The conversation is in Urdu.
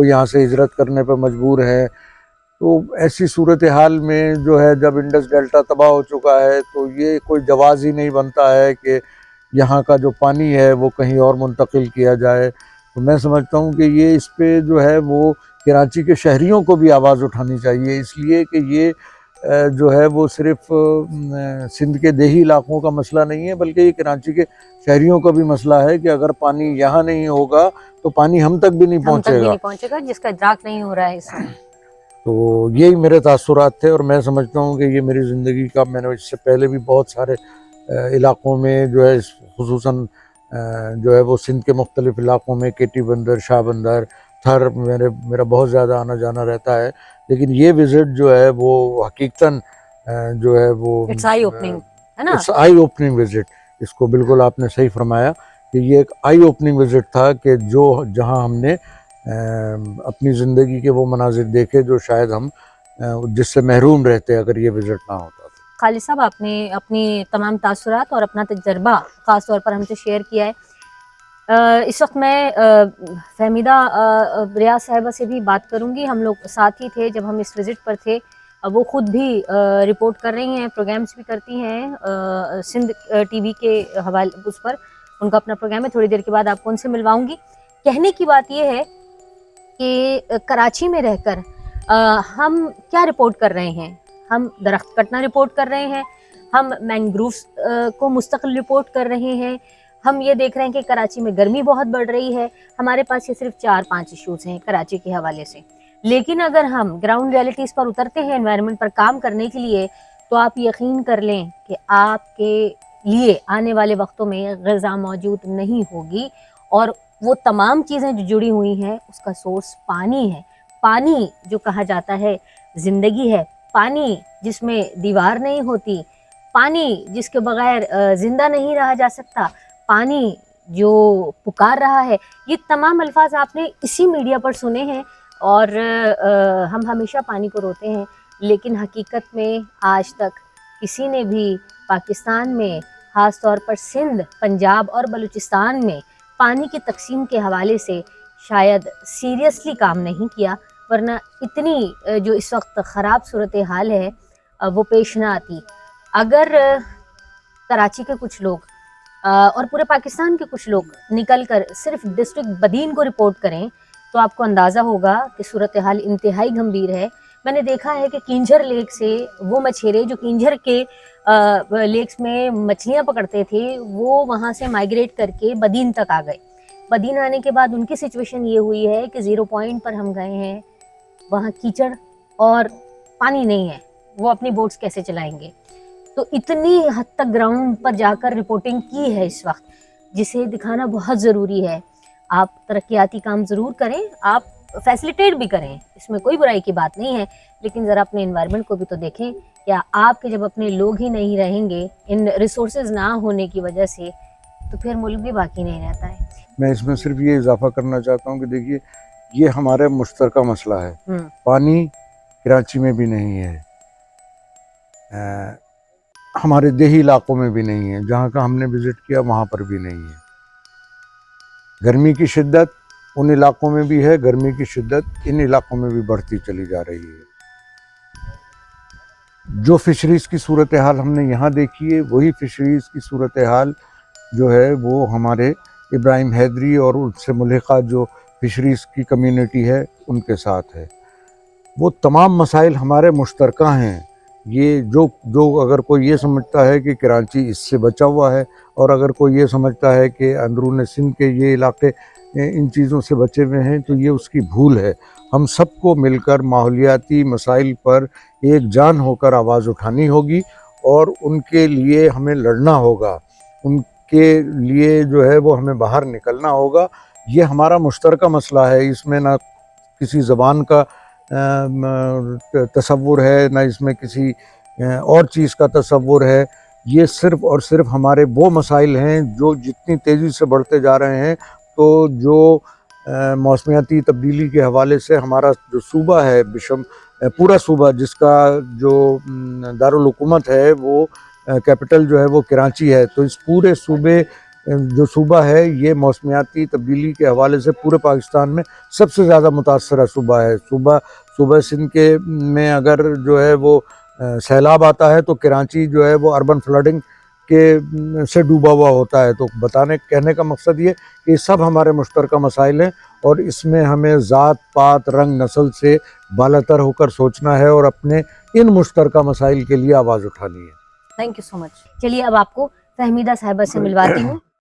وہ یہاں سے ہجرت کرنے پر مجبور ہیں. تو ایسی صورتحال میں جو ہے جب انڈس ڈیلٹا تباہ ہو چکا ہے تو یہ کوئی جواز ہی نہیں بنتا ہے کہ یہاں کا جو پانی ہے وہ کہیں اور منتقل کیا جائے. تو میں سمجھتا ہوں کہ یہ اس پہ جو ہے وہ کراچی کے شہریوں کو بھی آواز اٹھانی چاہیے، اس لیے کہ یہ جو ہے وہ صرف سندھ کے دیہی علاقوں کا مسئلہ نہیں ہے، بلکہ یہ کراچی کے شہریوں کا بھی مسئلہ ہے کہ اگر پانی یہاں نہیں ہوگا تو پانی ہم تک بھی نہیں پہنچے گا جس کا ادراک نہیں ہو رہا ہے اس میں. تو یہی میرے تاثرات تھے، اور میں سمجھتا ہوں کہ یہ میری زندگی کا، میں نے اس سے پہلے بھی بہت سارے علاقوں میں جو ہے خصوصاً جو ہے وہ سندھ کے مختلف علاقوں میں KT بندر، شاہ بندر، تھر میرا بہت زیادہ آنا جانا رہتا ہے، لیکن یہ وزٹ جو ہے وہ حقیقتاً جو ہے وہ اٹس آئی اوپننگ ہے نا. It's eye opening visit. اس کو بالکل آپ نے صحیح فرمایا کہ یہ ایک آئی اوپننگ وزٹ تھا کہ جہاں ہم نے اپنی زندگی کے وہ مناظر دیکھے جو شاید ہم جس سے محروم رہتے اگر یہ وزٹ نہ ہوتا. خالد صاحب، آپ نے اپنی تمام تاثرات اور اپنا تجربہ خاص طور پر ہم سے شیئر کیا ہے. اس وقت میں فہمیدہ ریاض صاحبہ سے بھی بات کروں گی. ہم لوگ ساتھ ہی تھے جب ہم اس وزٹ پر تھے. وہ خود بھی رپورٹ کر رہی ہیں، پروگرامز بھی کرتی ہیں سندھ TV کے حوالے اس پر. ان کا اپنا پروگرام ہے، تھوڑی دیر کے بعد آپ کو ان سے ملواؤں گی. کہنے کی بات یہ ہے کہ کراچی میں رہ کر ہم کیا رپورٹ کر رہے ہیں؟ ہم درخت کٹنا رپورٹ کر رہے ہیں، ہم مینگرووز کو مستقل رپورٹ کر رہے ہیں، ہم یہ دیکھ رہے ہیں کہ کراچی میں گرمی بہت بڑھ رہی ہے. ہمارے پاس یہ صرف 4-5 ایشوز ہیں کراچی کے حوالے سے. لیکن اگر ہم گراؤنڈ ریئلٹیز پر اترتے ہیں انوائرمنٹ پر کام کرنے کے لیے، تو آپ یقین کر لیں کہ آپ کے لیے آنے والے وقتوں میں غذا موجود نہیں ہوگی. اور وہ تمام چیزیں جو جڑی ہوئی ہیں اس کا سورس پانی ہے. پانی جو کہا جاتا ہے زندگی ہے، پانی جس میں دیوار نہیں ہوتی، پانی جس کے بغیر زندہ نہیں رہا جا سکتا، پانی جو پکار رہا ہے. یہ تمام الفاظ آپ نے اسی میڈیا پر سنے ہیں، اور ہم ہمیشہ پانی کو روتے ہیں. لیکن حقیقت میں آج تک کسی نے بھی پاکستان میں، خاص طور پر سندھ، پنجاب اور بلوچستان میں پانی کی تقسیم کے حوالے سے شاید سیریسلی کام نہیں کیا، ورنہ اتنی جو اس وقت خراب صورتحال ہے وہ پیش نہ آتی. اگر کراچی کے کچھ لوگ اور پورے پاکستان کے کچھ لوگ نکل کر صرف ڈسٹرکٹ بدین کو رپورٹ کریں تو آپ کو اندازہ ہوگا کہ صورتحال انتہائی گھمبیر ہے. میں نے دیکھا ہے کہ کینجھر لیک سے وہ مچھیرے جو کینجھر کے لیکس میں مچھلیاں پکڑتے تھے، وہ وہاں سے مائیگریٹ کر کے بدین تک آ گئے. بدین آنے کے بعد ان کی سچویشن یہ ہوئی ہے کہ 0 پوائنٹ پر ہم گئے ہیں، وہاں کیچڑ اور پانی نہیں ہے، وہ اپنی بوٹس کیسے چلائیں گے؟ تو اتنی حد تک گراؤنڈ پر جا کر رپورٹنگ کی ہے اس وقت، جسے دکھانا بہت ضروری ہے. آپ ترقیاتی کام ضرور کریں، آپ فیسلیٹیٹ بھی کریں، اس میں کوئی برائی کی بات نہیں ہے، لیکن ذرا اپنے انوائرمنٹ کو بھی تو دیکھیں. کیا آپ کے جب اپنے لوگ ہی نہیں رہیں گے ان ریسورسز نہ ہونے کی وجہ سے، تو پھر ملک بھی باقی نہیں رہتا ہے. میں اس میں صرف یہ اضافہ کرنا چاہتا ہوں کہ دیکھیے یہ ہمارے مشترکہ مسئلہ ہے. پانی کراچی میں بھی نہیں ہے، ہمارے دیہی علاقوں میں بھی نہیں ہے، جہاں کا ہم نے وزٹ کیا وہاں پر بھی نہیں ہے. گرمی کی شدت ان علاقوں میں بھی ہے، گرمی کی شدت ان علاقوں میں بھی بڑھتی چلی جا رہی ہے. جو فشریز کی صورتحال ہم نے یہاں دیکھی ہے، وہی فشریز کی صورتحال جو ہے وہ ہمارے ابراہیم حیدری اور ان سے ملحقہ جو فشریز کی کمیونٹی ہے ان کے ساتھ ہے. وہ تمام مسائل ہمارے مشترکہ ہیں. یہ جو اگر کوئی یہ سمجھتا ہے کہ کراچی اس سے بچا ہوا ہے، اور اگر کوئی یہ سمجھتا ہے کہ اندرون سندھ کے یہ علاقے ان چیزوں سے بچے ہوئے ہیں، تو یہ اس کی بھول ہے. ہم سب کو مل کر ماحولیاتی مسائل پر ایک جان ہو کر آواز اٹھانی ہوگی، اور ان کے لیے ہمیں لڑنا ہوگا، ان کے لیے جو ہے وہ ہمیں باہر نکلنا ہوگا. یہ ہمارا مشترکہ مسئلہ ہے. اس میں نہ کسی زبان کا تصور ہے، نہ اس میں کسی اور چیز کا تصور ہے. یہ صرف اور صرف ہمارے وہ مسائل ہیں جو جتنی تیزی سے بڑھتے جا رہے ہیں. تو جو موسمیاتی تبدیلی کے حوالے سے ہمارا جو صوبہ ہے پورا صوبہ، جس کا جو دارالحکومت ہے وہ کیپٹل جو ہے وہ کراچی ہے، تو اس پورے صوبے جو صوبہ ہے یہ موسمیاتی تبدیلی کے حوالے سے پورے پاکستان میں سب سے زیادہ متاثرہ صوبہ ہے. صوبہ سندھ کے میں اگر جو ہے وہ سیلاب آتا ہے تو کراچی جو ہے وہ اربن فلڈنگ کے سے ڈوبا ہوا ہوتا ہے. تو کہنے کا مقصد یہ کہ سب ہمارے مشترکہ مسائل ہیں اور اس میں ہمیں ذات پات رنگ نسل سے بالاتر ہو کر سوچنا ہے اور اپنے ان مشترکہ مسائل کے لیے آواز اٹھانی ہے. تھینک یو سو مچ. چلیے اب آپ کو فہمیدہ صاحبہ سے ملواتی ہوں.